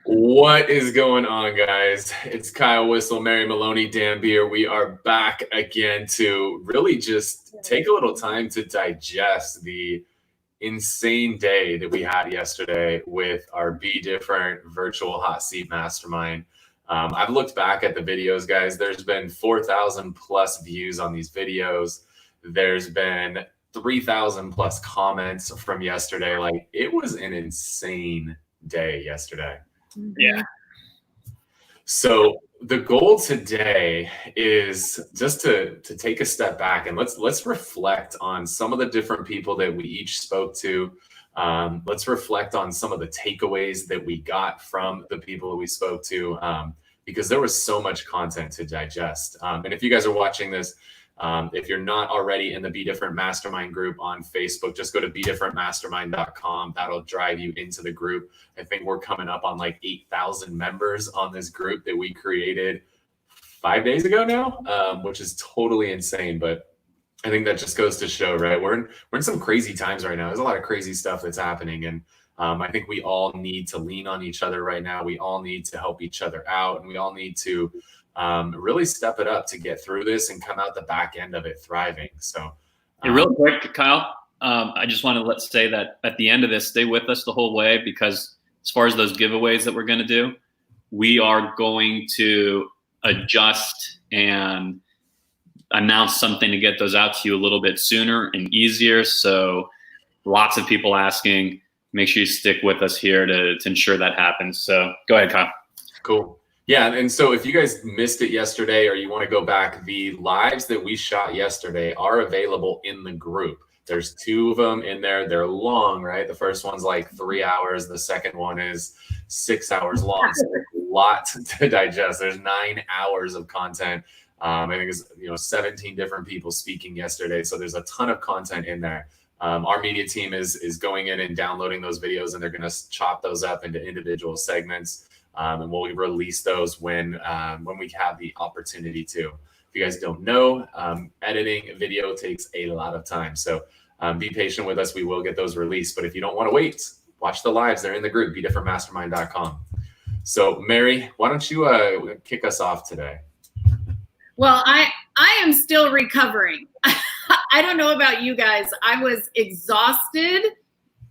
What is going on, guys? It's Kyle Whistle, Mary Maloney, Dan Beer. We are back again to really just take a little time to digest the insane day that we had yesterday with our Be Different virtual hot seat mastermind. I've looked back at the videos, guys. There's been 4,000 plus views on these videos. There's been 3,000 plus comments from yesterday. Like, it was an insane day yesterday. Yeah. So the goal today is just to take a step back and let's reflect on some of the different people that we each spoke to. Let's reflect on some of the takeaways that we got from the people that we spoke to, because there was so much content to digest. And if you guys are watching this, if you're not already in the Be Different Mastermind group on Facebook, just go to bedifferentmastermind.com. That'll drive you into the group. I think we're coming up on like 8,000 members on this group that we created 5 days ago now, which is totally insane. But I think that just goes to show, right? We're in some crazy times right now. There's a lot of crazy stuff that's happening. And I think we all need to lean on each other right now. We all need to help each other out. And we all need to really step it up to get through this and come out the back end of it thriving. So real quick, Kyle, I just want to say that at the end of this, stay with us the whole way, because as far as those giveaways that we're going to do, we are going to adjust and announce something to get those out to you a little bit sooner and easier. So lots of people asking, make sure you stick with us here to ensure that happens. So go ahead, Kyle. Cool. Yeah, and so if you guys missed it yesterday or you want to go back, the lives that we shot yesterday are available in the group. There's 2 of them in there. They're long, right? The first one's like 3 hours. The second one is 6 hours long. So there's a lot to digest. There's 9 hours of content. I think it's 17 different people speaking yesterday. So there's a ton of content in there. Our media team is going in and downloading those videos, and they're going to chop those up into individual segments. And we'll release those when we have the opportunity to. If you guys don't know, editing video takes a lot of time. So be patient with us. We will get those released. But if you don't want to wait, watch the lives. They're in the group, bedifferentmastermind.com. So Mary, why don't you kick us off today? Well, I am still recovering. I don't know about you guys. I was exhausted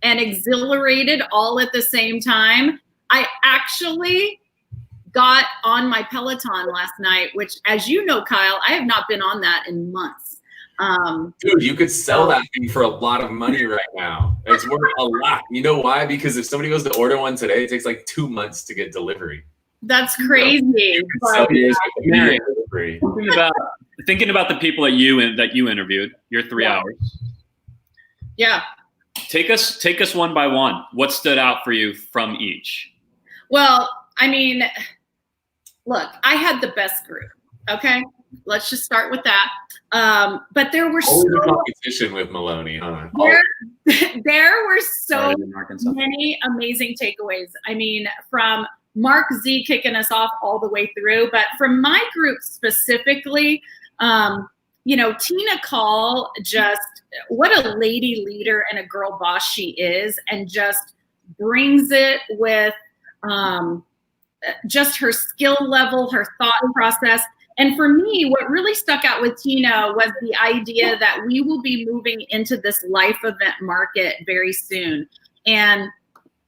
and exhilarated all at the same time. I actually got on my Peloton last night, which, as you know, Kyle, I have not been on that in months. Dude, you could sell that thing for a lot of money right now. It's worth a lot. You know why? Because if somebody goes to order one today, it takes like 2 months to get delivery. That's crazy. Mary, thinking about the people that you interviewed, your 3 hours. Yeah. Take us one by one. What stood out for you from each? Well, I mean, look, I had the best group. Okay, let's just start with that. But there were competition with Maloney, huh? There were so many amazing takeaways. I mean, from Mark Z kicking us off all the way through, but from my group specifically, Tina Call, just what a lady leader and a girl boss she is, and just brings it with just her skill level, her thought process. And for me, what really stuck out with Tina was the idea that we will be moving into this life event market very soon. And,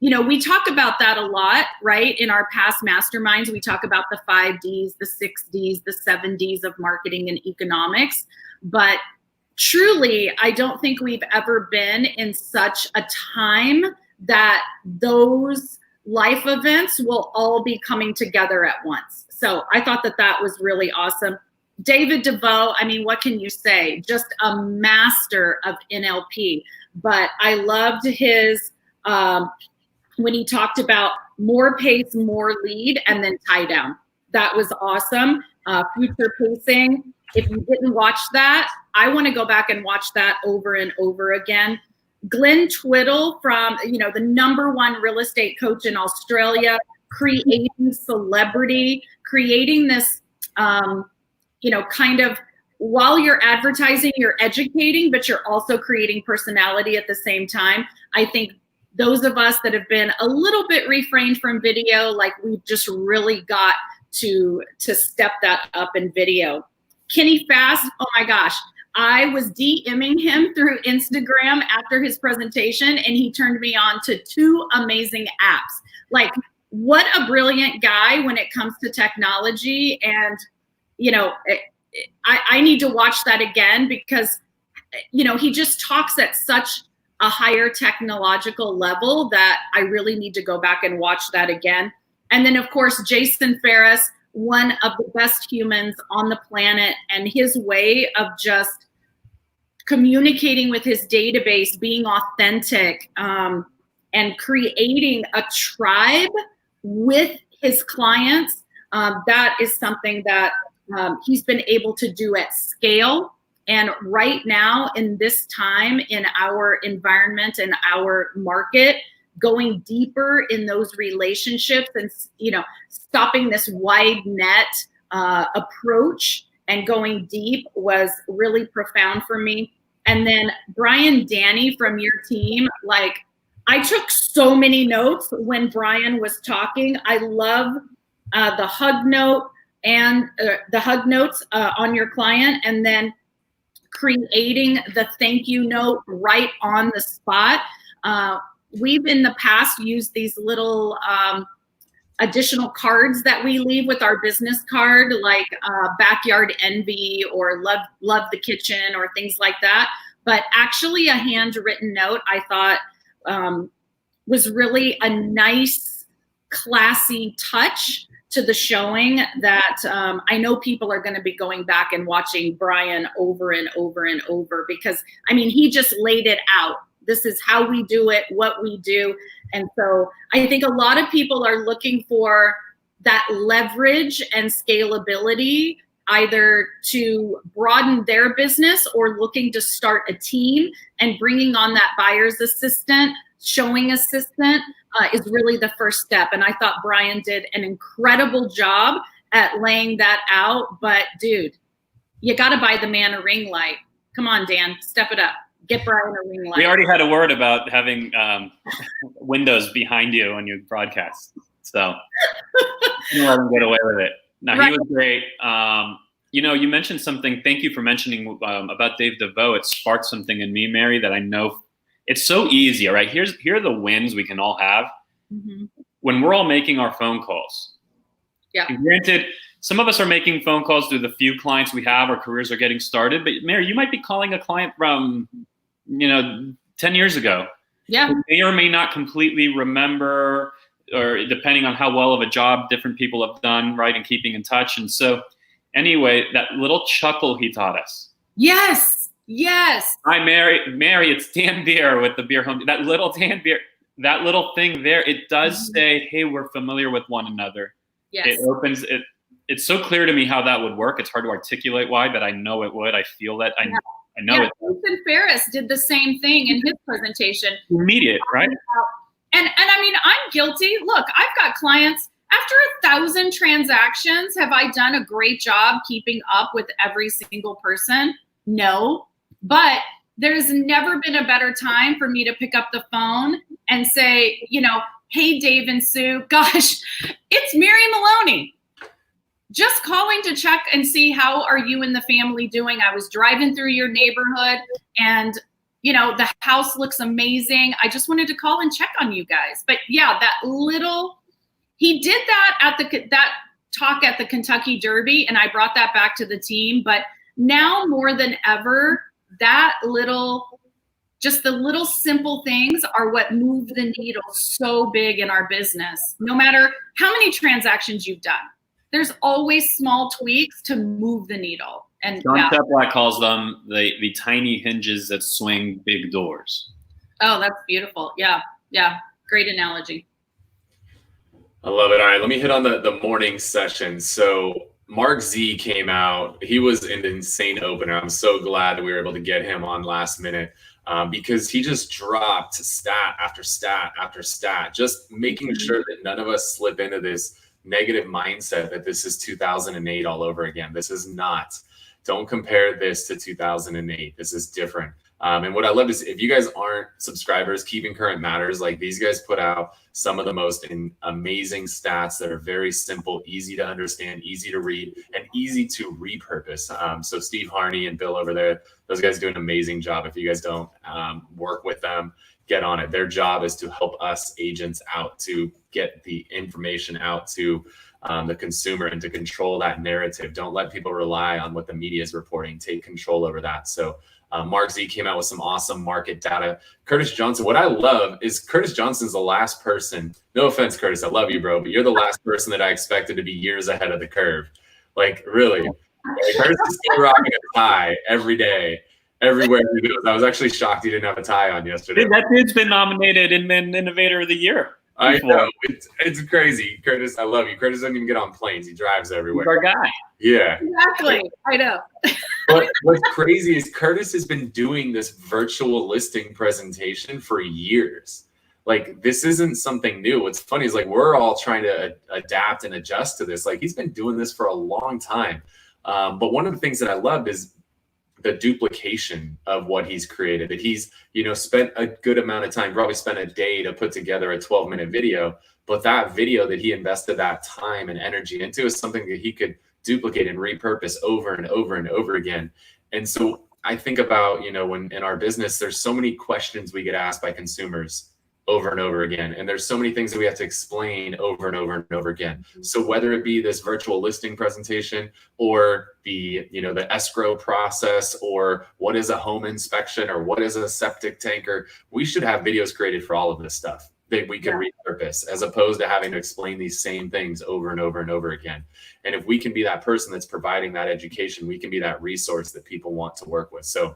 we talk about that a lot, right? In our past masterminds, we talk about the 5 Ds, the 6 Ds, the 7 Ds of marketing and economics. But truly, I don't think we've ever been in such a time that those life events will all be coming together at once. So I thought that was really awesome. David DeVoe, I mean, what can you say? Just a master of NLP. But I loved his, when he talked about more pace, more lead, and then tie down. That was awesome. Future pacing. If you didn't watch that, I want to go back and watch that over and over again. Glenn Twiddle from, the #1 real estate coach in Australia, creating celebrity, creating this, kind of, while you're advertising, you're educating, but you're also creating personality at the same time. I think those of us that have been a little bit refrained from video, like we've just really got to step that up in video. Kenny Fast, oh my gosh, I was DMing him through Instagram after his presentation, and he turned me on to 2 amazing apps. Like, what a brilliant guy when it comes to technology. And, you know, I need to watch that again because, you know, he just talks at such a higher technological level that I really need to go back and watch that again. And then, of course, Jason Ferris, one of the best humans on the planet, and his way of just communicating with his database, being authentic, and creating a tribe with his clients, that is something that he's been able to do at scale. And right now, in this time, in our environment and our market, going deeper in those relationships and, you know, stopping this wide net approach and going deep was really profound for me. And then Brian Danny from your team, like, I took so many notes when Brian was talking. I love the hug note and the hug notes on your client, and then creating the thank you note right on the spot. We've in the past used these little additional cards that we leave with our business card, like backyard envy or love the kitchen or things like that. But actually a handwritten note, I thought was really a nice, classy touch to the showing that I know people are going to be going back and watching Brian over and over and over, because, I mean, he just laid it out. This is how we do it, what we do. And so I think a lot of people are looking for that leverage and scalability, either to broaden their business or looking to start a team, and bringing on that buyer's assistant, showing assistant is really the first step. And I thought Brian did an incredible job at laying that out. But dude, you got to buy the man a ring light. Come on, Dan, step it up. Get Brian a ring light. We already had a word about having windows behind you on your broadcast. So you let him get away with it. No, right. He was great. You know, you mentioned something. Thank you for mentioning about Dave DeVoe. It sparked something in me, Mary, that I know. It's so easy, all right? Here are the wins we can all have when we're all making our phone calls. Yeah. And granted, some of us are making phone calls to the few clients we have. Our careers are getting started. But Mary, you might be calling a client from, 10 years ago. Yeah. Who may or may not completely remember, or depending on how well of a job different people have done, right, in keeping in touch. And so anyway, that little chuckle he taught us. Yes. Yes. Hi, Mary, it's Dan Beer with the Beer Home. That little Dan Beer, that little thing there, it does say, hey, we're familiar with one another. Yes. It opens it. It's so clear to me how that would work. It's hard to articulate why, but I know it would. I feel that. I know it. Jason Ferris did the same thing in his presentation. Immediate, right? And I mean, I'm guilty. Look, I've got clients. After 1,000 transactions, have I done a great job keeping up with every single person? No. But there's never been a better time for me to pick up the phone and say, hey, Dave and Sue, gosh, it's Mary Maloney. Just calling to check and see how are you and the family doing. I was driving through your neighborhood and, the house looks amazing. I just wanted to call and check on you guys. But yeah, he did that at that talk at the Kentucky Derby, and I brought that back to the team. But now more than ever, just the little simple things are what move the needle so big in our business. No matter how many transactions you've done, there's always small tweaks to move the needle. And John Teplak calls them the tiny hinges that swing big doors. Oh, that's beautiful. Yeah. Yeah. Great analogy. I love it. All right. Let me hit on the morning session. So Mark Z came out. He was an insane opener. I'm so glad that we were able to get him on last minute because he just dropped stat after stat after stat, just making sure that none of us slip into this negative mindset that this is 2008 all over again. This is not. Don't compare this to 2008. This is different. And what I love is if you guys aren't subscribers, Keeping Current Matters, like these guys put out some of the most amazing stats that are very simple, easy to understand, easy to read, and easy to repurpose. So Steve Harney and Bill over there, those guys do an amazing job. If you guys don't work with them, get on it. Their job is to help us agents out to get the information out to the consumer and to control that narrative. Don't let people rely on what the media is reporting. Take control over that. So Mark Z came out with some awesome market data. Curtis Johnson, what I love is Curtis Johnson's the last person, no offense, Curtis, I love you, bro, but you're the last person that I expected to be years ahead of the curve. Like, really. Like, Curtis is still rocking a tie every day, everywhere he goes. I was actually shocked he didn't have a tie on yesterday. That dude's been nominated in Innovator of the Year. I know. It's crazy. Curtis, I love you. Curtis doesn't even get on planes. He drives everywhere. He's our guy. Yeah. Exactly. I know. But what's crazy is Curtis has been doing this virtual listing presentation for years. Like, this isn't something new. What's funny is, like, we're all trying to adapt and adjust to this. Like, he's been doing this for a long time. But one of the things that I loved is the duplication of what he's created, that he's, spent a good amount of time, probably spent a day to put together a 12-minute video. But that video that he invested that time and energy into is something that he could duplicate and repurpose over and over and over again. And so I think about, when in our business, there's so many questions we get asked by consumers over and over again. And there's so many things that we have to explain over and over and over again. So whether it be this virtual listing presentation or the escrow process, or what is a home inspection, or what is a septic tanker, we should have videos created for all of this stuff that we can repurpose, as opposed to having to explain these same things over and over and over again. And if we can be that person that's providing that education, we can be that resource that people want to work with. So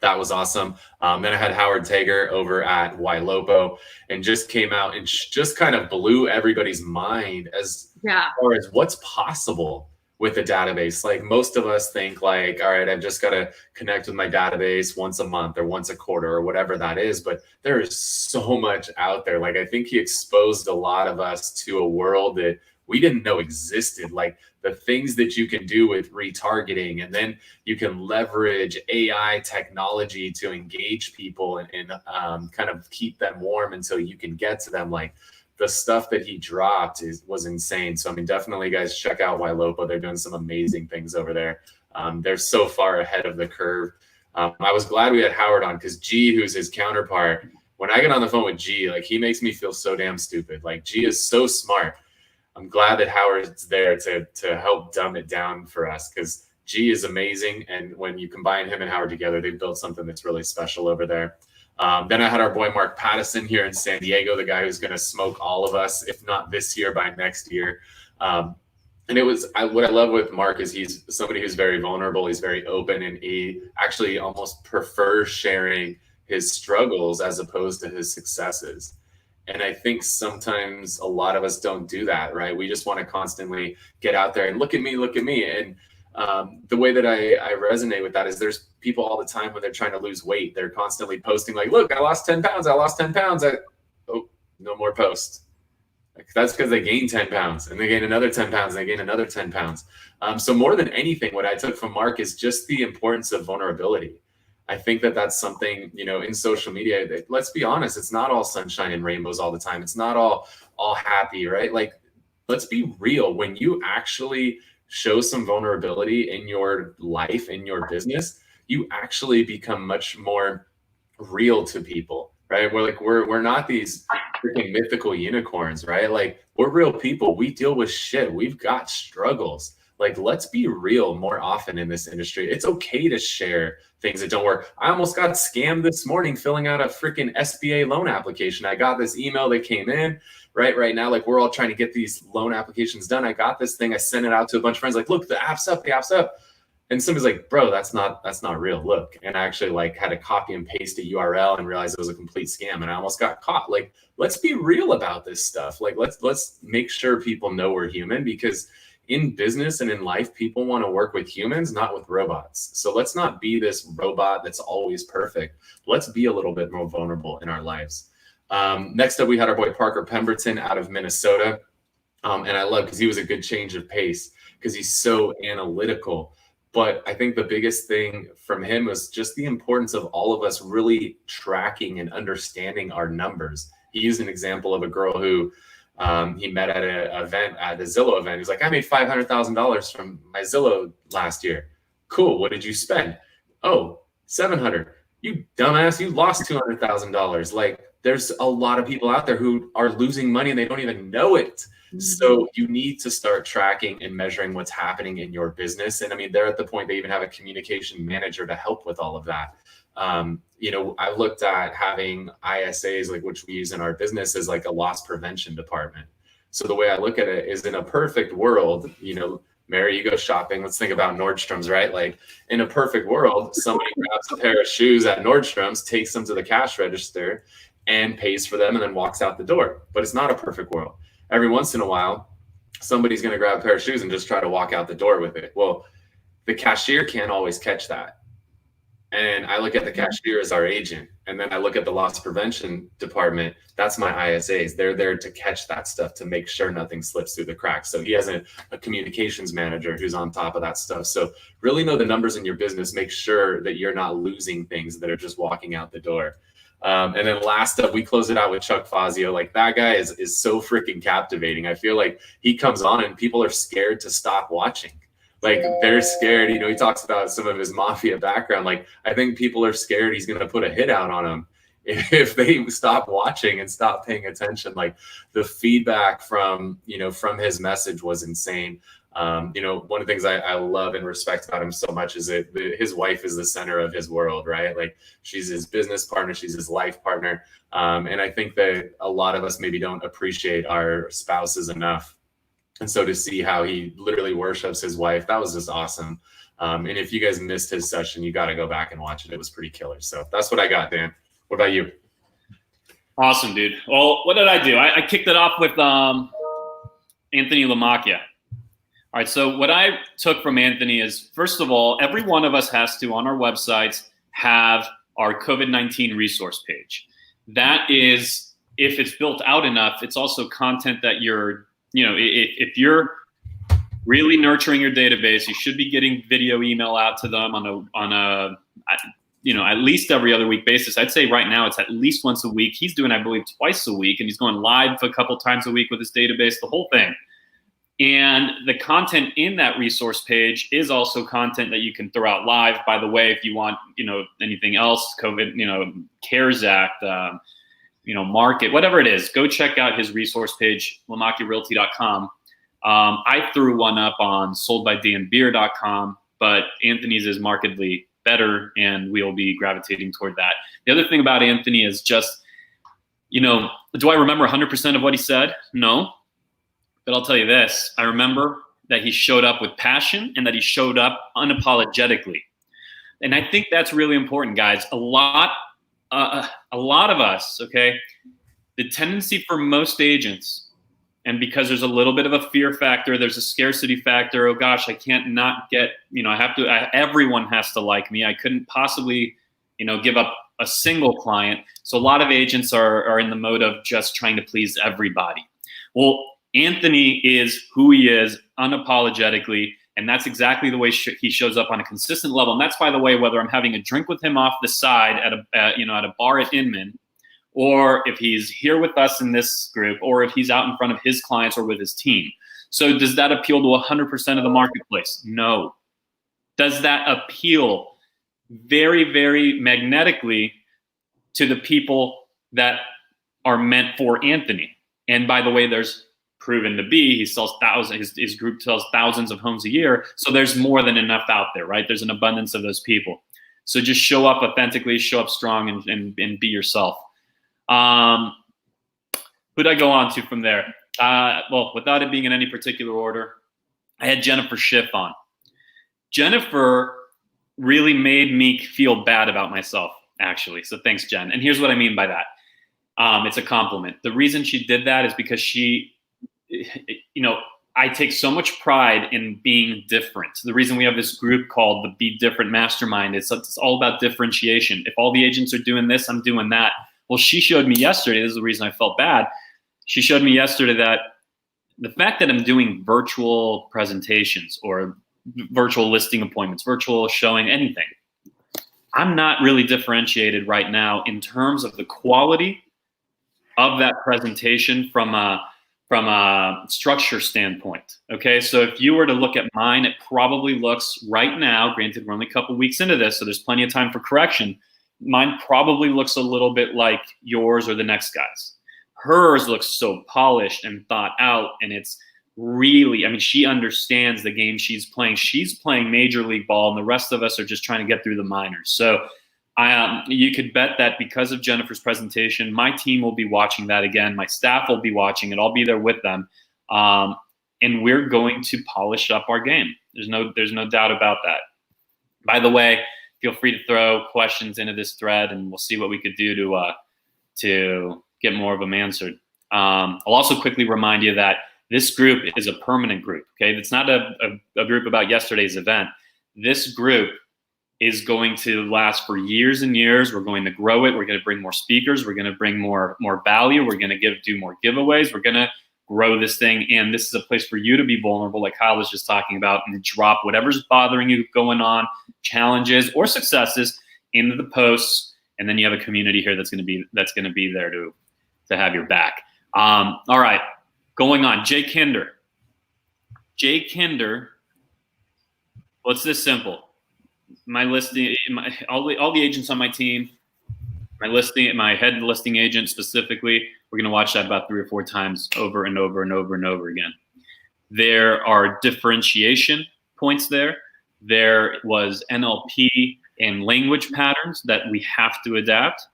that was awesome. Then I had Howard Tager over at Ylopo, and just came out and just kind of blew everybody's mind as far as what's possible with a database. Like, most of us think like, all right, I've just got to connect with my database once a month or once a quarter or whatever that is. But there is so much out there. Like, I think he exposed a lot of us to a world that we didn't know existed, like the things that you can do with retargeting, and then you can leverage AI technology to engage people and kind of keep them warm until you can get to them. Like, the stuff that he dropped was insane. So, I mean, definitely, guys, check out Ylopo. They're doing some amazing things over there. They're so far ahead of the curve. I was glad we had Howard on, because G, who's his counterpart, when I get on the phone with G, like, he makes me feel so damn stupid. Like, G is so smart. I'm glad that Howard's there to help dumb it down for us, because G is amazing. And when you combine him and Howard together, they've built something that's really special over there. Then I had our boy Mark Pattison here in San Diego, the guy who's going to smoke all of us, if not this year, by next year. And what I love with Mark is he's somebody who's very vulnerable. He's very open, and he actually almost prefers sharing his struggles as opposed to his successes. And I think sometimes a lot of us don't do that, right? We just want to constantly get out there and look at me. And the way that I resonate with that is there's people all the time when they're trying to lose weight, they're constantly posting like, look, I lost 10 pounds. Oh, no more posts. Like, that's because they gained 10 pounds and they gain another 10 pounds and they gain another 10 pounds. So more than anything, what I took from Mark is just the importance of vulnerability. I think that that's something, in social media, that, let's be honest, it's not all sunshine and rainbows all the time. It's not all happy, right? Like, let's be real. When you actually show some vulnerability in your life, in your business, you actually become much more real to people, right? We're not these freaking mythical unicorns, right? Like, we're real people. We deal with shit. We've got struggles. Like, let's be real more often in this industry. It's okay to share things that don't work. I almost got scammed this morning filling out a freaking SBA loan application. I got this email that came in right now. Like, we're all trying to get these loan applications done. I got this thing. I sent it out to a bunch of friends. Like, look, the app's up. And somebody's like, bro, that's not real. Look. And I actually had to copy and paste a URL and realize it was a complete scam. And I almost got caught. Like, let's be real about this stuff. Like, let's make sure people know we're human, because in business and in life, people want to work with humans, not with robots. So let's not be this robot that's always perfect. Let's be a little bit more vulnerable in our lives. Next up, we had our boy Parker Pemberton out of Minnesota. And I love, because he was a good change of pace, because he's so analytical. But I think the biggest thing from him was just the importance of all of us really tracking and understanding our numbers. He used an example of a girl who he met at an event, at a Zillow event. He's like, I made $500,000 from my Zillow last year. Cool. What did you spend? Oh, 700. You dumbass, you lost $200,000. Like, there's a lot of people out there who are losing money and they don't even know it. So you need to start tracking and measuring what's happening in your business. And I mean, they're at the point they even have a communication manager to help with all of that. You know, I looked at having ISAs, like, which we use in our business, as like a loss prevention department. So the way I look at it is, in a perfect world, you know, Mary, you go shopping. Let's think about Nordstrom's, right? Like, in a perfect world, somebody grabs a pair of shoes at Nordstrom's, takes them to the cash register and pays for them and then walks out the door. But it's not a perfect world. Every once in a while, somebody's going to grab a pair of shoes and just try to walk out the door with it. Well, the cashier can't always catch that. And I look at the cashier as our agent. And then I look at the loss prevention department. That's my ISAs. They're there to catch that stuff, to make sure nothing slips through the cracks. So he has a communications manager who's on top of that stuff. So really know the numbers in your business. Make sure that you're not losing things that are just walking out the door. And then last up, we close it out with Chuck Fazio. Like, that guy is so freaking captivating. I feel like he comes on and people are scared to stop watching. Like, they're scared. You know, he talks about some of his mafia background. Like, I think people are scared he's going to put a hit out on them if they stop watching and stop paying attention. Like, the feedback from, you know, from his message was insane. You know, one of the things I love and respect about him so much is that his wife is the center of his world, right? Like, she's his business partner, she's his life partner. And I think that a lot of us maybe don't appreciate our spouses enough. And so to see how he literally worships his wife, that was just awesome. And if you guys missed his session, you got to go back and watch it. It was pretty killer. So that's what I got, Dan. What about you? Awesome, dude. Well, what did I do? I kicked it off with Anthony Lamacchia. All right, so what I took from Anthony is, first of all, every one of us has to, on our websites, have our COVID-19 resource page. That is, if it's built out enough, it's also content that you're, you know, if you're really nurturing your database, you should be getting video email out to them on a you know, at least every other week basis. I'd say right now it's at least once a week. He's doing, I believe, twice a week, and he's going live a couple times a week with his database, the whole thing. And the content in that resource page is also content that you can throw out live. By the way, if you want, you know, anything else, COVID, you know, CARES Act, you know, market, whatever it is, go check out his resource page, lamacchiarealty.com. I threw one up on soldbydanbeer.com, but Anthony's is markedly better, and we'll be gravitating toward that. The other thing about Anthony is just, you know, do I remember 100% of what he said? No. But I'll tell you this, I remember that he showed up with passion and that he showed up unapologetically. And I think that's really important, guys. A lot of us, okay, the tendency for most agents, and because there's a little bit of a fear factor, there's a scarcity factor. Oh gosh, I can't not get, you know, everyone has to like me. I couldn't possibly, you know, give up a single client. So a lot of agents are in the mode of just trying to please everybody. Well, Anthony is who he is unapologetically, and that's exactly the way he shows up on a consistent level. And that's, by the way, whether I'm having a drink with him off the side at a bar at Inman, or if he's here with us in this group, or if he's out in front of his clients or with his team. So does that appeal to 100% of the marketplace? No. Does that appeal very, very magnetically to the people that are meant for Anthony? And by the way, there's proven to be, he sells thousands, his group sells thousands of homes a year. So there's more than enough out there, right? There's an abundance of those people. So just show up authentically, show up strong, and be yourself. Who'd I go on to from there? Well, without it being in any particular order, I had Jennifer Schiff on. Jennifer really made me feel bad about myself, actually. So thanks, Jen. And here's what I mean by that. It's a compliment. The reason she did that is because she, you know, I take so much pride in being different. The reason we have this group called the Be Different Mastermind, it's all about differentiation. If all the agents are doing this, I'm doing that. Well, she showed me yesterday, this is the reason I felt bad. She showed me yesterday that the fact that I'm doing virtual presentations or virtual listing appointments, virtual showing, anything. I'm not really differentiated right now in terms of the quality of that presentation from a structure standpoint. Okay, so if you were to look at mine, it probably looks right now, granted we're only a couple weeks into this, so there's plenty of time for correction. Mine probably looks a little bit like yours or the next guy's. Hers looks so polished and thought out, and it's really, I mean, she understands the game she's playing. She's playing major league ball, and the rest of us are just trying to get through the minors. So you could bet that because of Jennifer's presentation, my team will be watching that again. My staff will be watching it. I'll be there with them. And we're going to polish up our game. There's no doubt about that. By the way, feel free to throw questions into this thread, and we'll see what we could do to get more of them answered. I'll also quickly remind you that this group is a permanent group. Okay, it's not a group about yesterday's event. This group is going to last for years and years. We're going to grow it. We're going to bring more speakers. We're going to bring more value. We're going to do more giveaways. We're going to grow this thing. And this is a place for you to be vulnerable, like Kyle was just talking about, and drop whatever's bothering you going on, challenges or successes, into the posts. And then you have a community here that's going to be there to have your back. All right, going on. Jay Kinder. Well, it's this simple. My listing, all the agents on my team, my head listing agent specifically, we're going to watch that about 3 or 4 times over and over and over and over again. There are differentiation points there. There was NLP and language patterns that we have to adapt.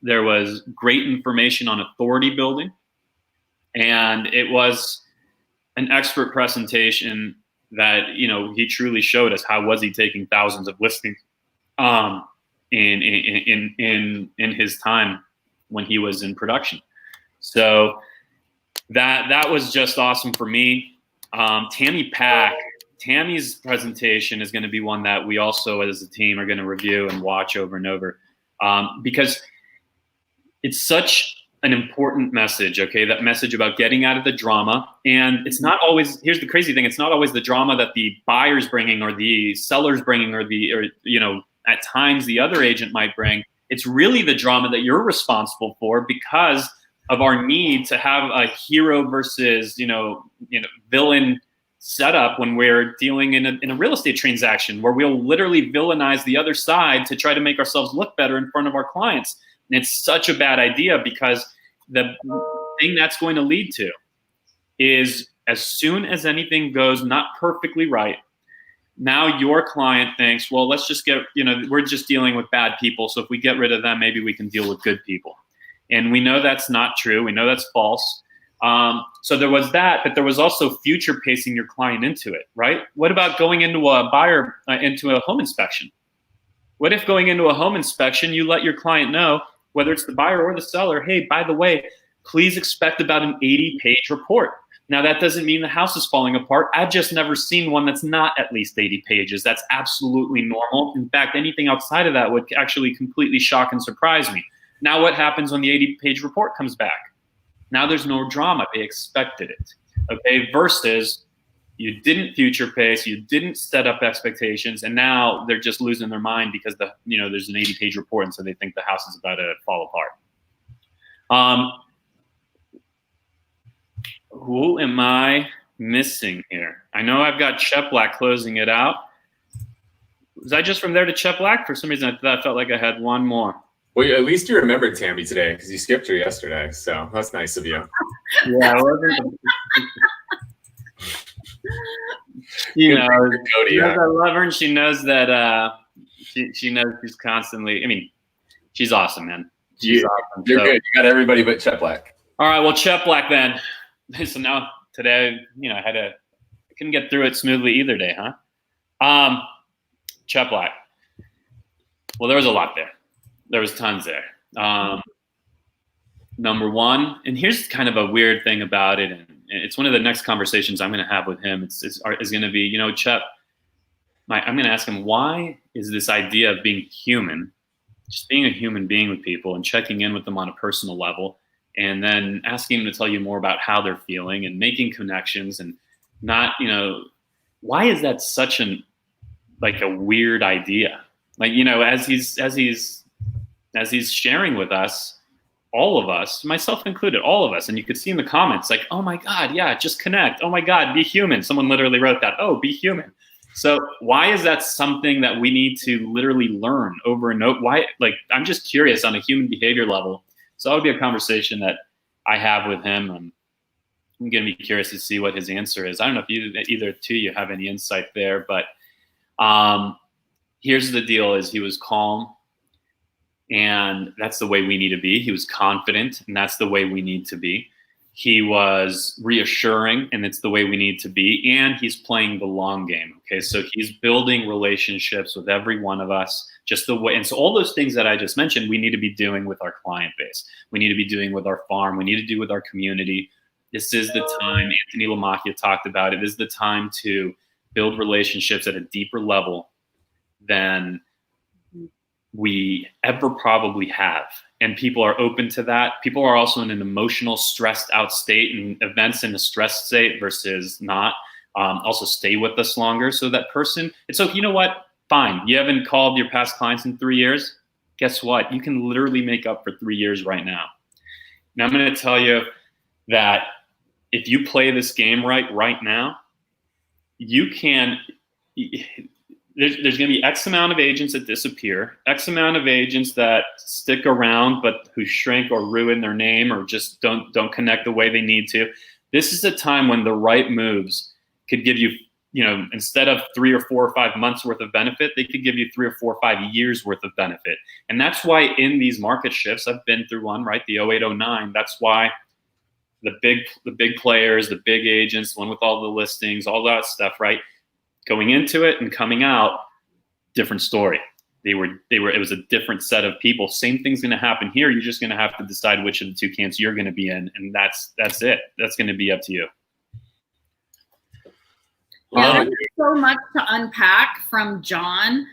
There was great information on authority building. And it was an expert presentation that, he truly showed us how was he taking thousands of listings in his time when he was in production. So that was just awesome for me. Tammy's presentation is going to be one that we also as a team are going to review and watch over and over, because it's such an important message, okay? That message about getting out of the drama. And it's not always, here's the crazy thing, it's not always the drama that the buyer's bringing or the seller's bringing or at times the other agent might bring. It's really the drama that you're responsible for because of our need to have a hero versus, villain setup when we're dealing in a real estate transaction where we'll literally villainize the other side to try to make ourselves look better in front of our clients. And it's such a bad idea because the thing that's going to lead to is as soon as anything goes not perfectly right, now your client thinks, well, let's just we're just dealing with bad people. So if we get rid of them, maybe we can deal with good people. And we know that's not true. We know that's false. So there was that, but there was also future pacing your client into it, right? What about going into into a home inspection? What if going into a home inspection, you let your client know, whether it's the buyer or the seller, hey, by the way, please expect about an 80-page report. Now, that doesn't mean the house is falling apart. I've just never seen one that's not at least 80 pages. That's absolutely normal. In fact, anything outside of that would actually completely shock and surprise me. Now, what happens when the 80-page report comes back? Now there's no drama. They expected it, okay? Versus you didn't future pace, you didn't set up expectations, and now they're just losing their mind because there's an 80-page report, and so they think the house is about to fall apart. Who am I missing here? I know I've got Chet Black closing it out. Was I just from there to Chet Black? For some reason, I felt like I had one more. Well, at least you remembered Tammy today because you skipped her yesterday. So that's nice of you. Yeah, Cody, I love her, and she knows that she knows she's constantly. I mean, she's awesome, man. She's awesome. You're good. You got everybody but Chet Black. All right, well, Chet Black then. So now today, I couldn't get through it smoothly either day, huh? Chet Black. Well, there was a lot there. There was tons there. Number one, and here's kind of a weird thing about it, and it's one of the next conversations I'm going to have with him. Is going to be, Chet, I'm going to ask him, why is this idea of being human, just being a human being with people and checking in with them on a personal level, and then asking them to tell you more about how they're feeling and making connections and not, why is that such a weird idea? Like, you know, as he's sharing with us, all of us, myself included, all of us, and you could see in the comments, like, oh my God, yeah, just connect. Oh my God, be human. Someone literally wrote that. Oh, be human. So why is that something that we need to literally learn over and over? Why? Like, I'm just curious on a human behavior level. So that would be a conversation that I have with him. I'm going to be curious to see what his answer is. I don't know if either two you have any insight there, but here's the deal: is he was calm, and that's the way we need to be. He was confident, and that's the way we need to be. He was reassuring, and it's the way we need to be. And he's playing the long game. Okay, so he's building relationships with every one of us, just the way. And so all those things that I just mentioned, we need to be doing with our client base. We need to be doing with our farm. We need to do with our community. This is the time. Anthony Lamacchia talked about it. This is the time to build relationships at a deeper level than we ever probably have. And people are open to that. People are also in an emotional, stressed out state, and events in a stressed state versus not. Also stay with us longer. So that person, it's okay. You know what? Fine. You haven't called your past clients in 3 years. Guess what? You can literally make up for 3 years right now. Now I'm going to tell you that if you play this game right now, you can. There's going to be X amount of agents that disappear, X amount of agents that stick around, but who shrink or ruin their name or just don't connect the way they need to. This is a time when the right moves could give you, you know, instead of 3 or 4 or 5 months worth of benefit, they could give you 3 or 4 or 5 years worth of benefit. And that's why in these market shifts, I've been through one, right? The 08, 09. That's why the big players, the big agents, the one with all the listings, all that stuff, right? Going into it and coming out, different story. It was a different set of people. Same thing's going to happen here. You're just going to have to decide which of the two camps you're going to be in, and that's it. That's going to be up to you. Yeah, there's so much to unpack from John.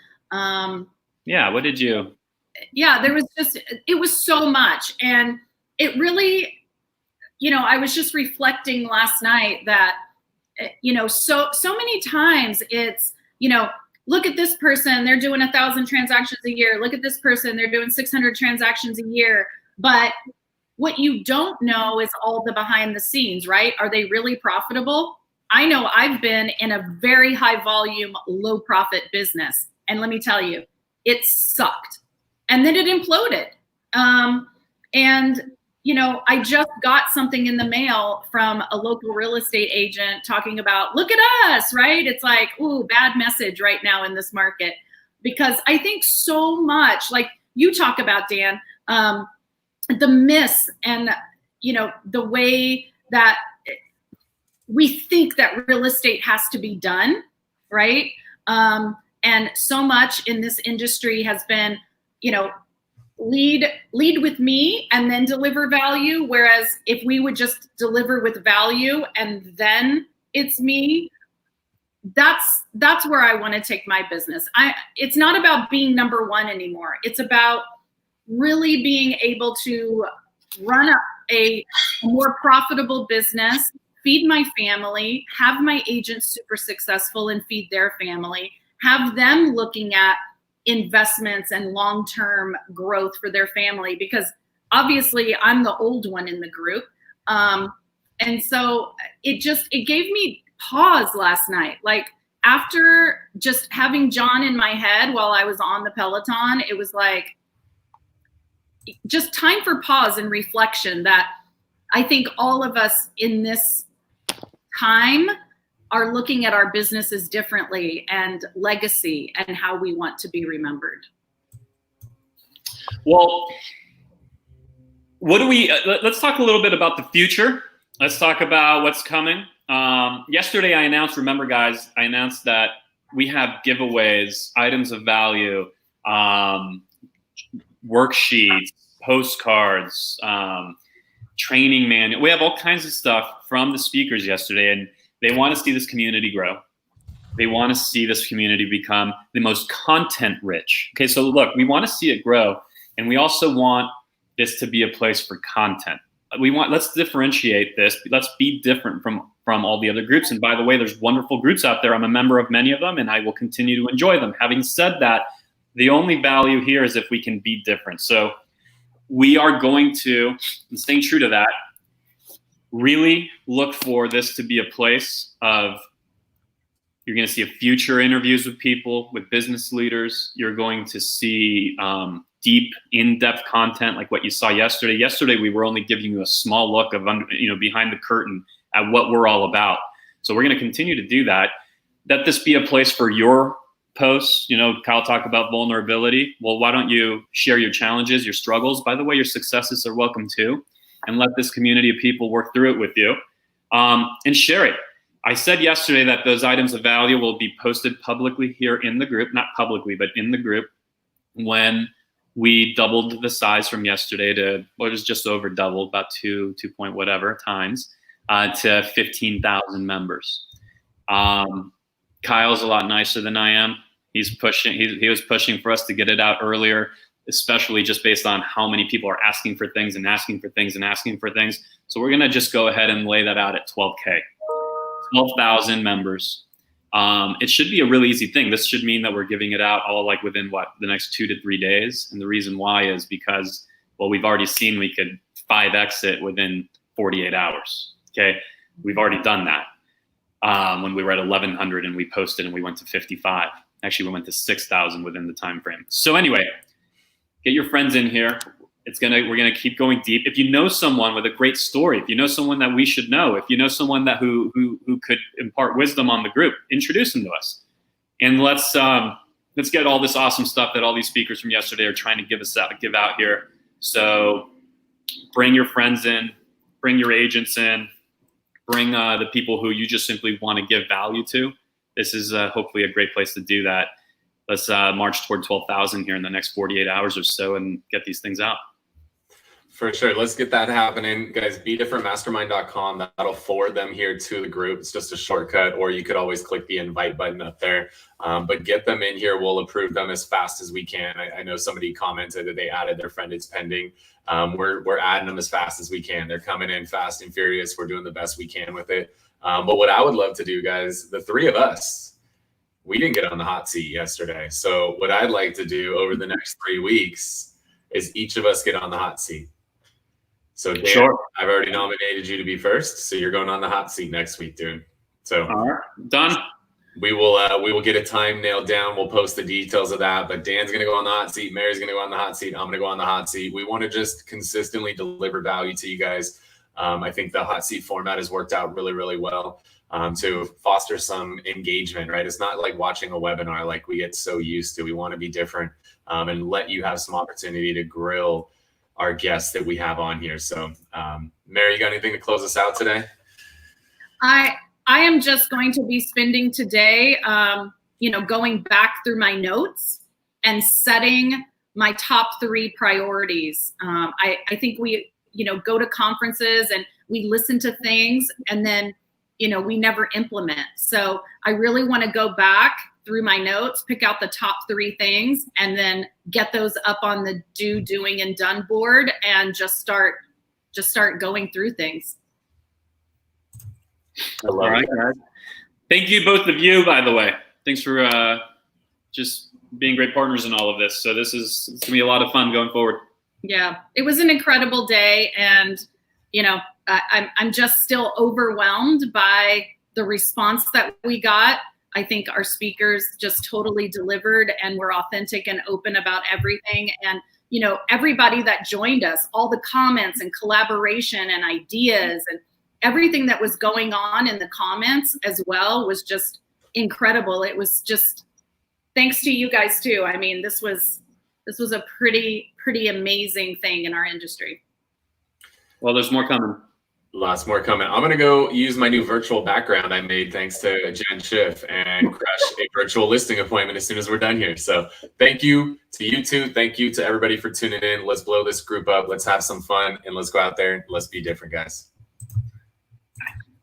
Yeah, what did you? Yeah, it was so much, and it really, you know, I was just reflecting last night that, you know, so many times it's, you know, look at this person, they're doing 1,000 transactions a year. Look at this person, they're doing 600 transactions a year. But what you don't know is all the behind the scenes, right? Are they really profitable? I know I've been in a very high volume, low profit business. And let me tell you, it sucked. And then it imploded. And you know, I just got something in the mail from a local real estate agent talking about, look at us, right? It's like, ooh, bad message right now in this market. Because I think so much, like you talk about, Dan, the myths and, you know, the way that we think that real estate has to be done, right? And so much in this industry has been, you know, lead with me and then deliver value. Whereas if we would just deliver with value and then it's me, that's where I want to take my business. It's not about being number one anymore. It's about really being able to run a more profitable business, feed my family, have my agents super successful and feed their family, have them looking at investments and long-term growth for their family, because obviously I'm the old one in the group. And so it gave me pause last night. Like after just having John in my head while I was on the Peloton, it was like just time for pause and reflection that I think all of us in this time are looking at our businesses differently and legacy and how we want to be remembered. Well, let's talk a little bit about the future. Let's talk about what's coming. Yesterday I announced that we have giveaways, items of value, worksheets, postcards, training manual. We have all kinds of stuff from the speakers yesterday, and they want to see this community grow. They want to see this community become the most content rich. Okay, so look, we want to see it grow, and we also want this to be a place for content. Let's differentiate this. Let's be different from from all the other groups. And by the way, there's wonderful groups out there. I'm a member of many of them, and I will continue to enjoy them. Having said that, the only value here is if we can be different. So we are going to, and staying true to that, really look for this to be a place of, you're going to see future interviews with people, with business leaders. You're going to see deep, in-depth content like what you saw yesterday. Yesterday, we were only giving you a small look of, behind the curtain at what we're all about. So we're going to continue to do that. Let this be a place for your posts. Kyle talked about vulnerability. Well, why don't you share your challenges, your struggles? By the way, your successes are welcome too. And let this community of people work through it with you, and share it. I said yesterday that those items of value will be posted publicly here in the group, not publicly, but in the group, when we doubled the size from yesterday to what is just over double, about 2 point whatever times, to 15,000 members. Kyle's a lot nicer than I am. He's pushing. He was pushing for us to get it out earlier, especially just based on how many people are asking for things and asking for things and asking for things. So we're gonna just go ahead and lay that out at 12K, 12,000 members. It should be a really easy thing. This should mean that we're giving it out all like within the next 2 to 3 days. And the reason why is because, well, we've already seen we could 5X it within 48 hours. Okay, we've already done that. When we were at 1,100 and we posted and we went to 55. Actually, we went to 6,000 within the time frame. So anyway, get your friends in here. We're gonna keep going deep. If you know someone with a great story, if you know someone that we should know, if you know someone that who could impart wisdom on the group, introduce them to us, and let's get all this awesome stuff that all these speakers from yesterday are trying to give out here. So bring your friends in, bring your agents in, bring the people who you just simply want to give value to. This is hopefully a great place to do that. Let's march toward 12,000 here in the next 48 hours or so and get these things out. For sure. Let's get that happening. Guys, bedifferentmastermind.com. That'll forward them here to the group. It's just a shortcut, or you could always click the invite button up there. But get them in here. We'll approve them as fast as we can. I know somebody commented that they added their friend. It's pending. We're adding them as fast as we can. They're coming in fast and furious. We're doing the best we can with it. But what I would love to do, guys, the three of us, we didn't get on the hot seat yesterday. So what I'd like to do over the next 3 weeks is each of us get on the hot seat. So Dan, sure. I've already nominated you to be first. So you're going on the hot seat next week, dude. So all right, done. We will get a time nailed down. We'll post the details of that. But Dan's going to go on the hot seat. Mary's going to go on the hot seat. I'm going to go on the hot seat. We want to just consistently deliver value to you guys. I think the hot seat format has worked out really, really well to foster some engagement, right? It's not like watching a webinar like we get so used to. We want to be different and let you have some opportunity to grill our guests that we have on here. So Mary, you got anything to close us out today? I am just going to be spending today, going back through my notes and setting my top 3 priorities. I think we, go to conferences and we listen to things and then, we never implement. So I really want to go back through my notes, pick out the top 3 things, and then get those up on the doing, and done board, and just start going through things. All right, guys. Thank you, both of you, by the way. Thanks for just being great partners in all of this. So it's gonna be a lot of fun going forward. Yeah, it was an incredible day, and I'm just still overwhelmed by the response that we got. I think our speakers just totally delivered and were authentic and open about everything. And, everybody that joined us, all the comments and collaboration and ideas and everything that was going on in the comments as well was just incredible. It was just thanks to you guys too. I mean, this was a pretty amazing thing in our industry. Well, there's more coming. Lots more coming. I'm going to go use my new virtual background I made thanks to Jen Schiff and crush a virtual listing appointment as soon as we're done here. So thank you to you two. Thank you to everybody for tuning in. Let's blow this group up. Let's have some fun, and let's go out there and let's be different, guys.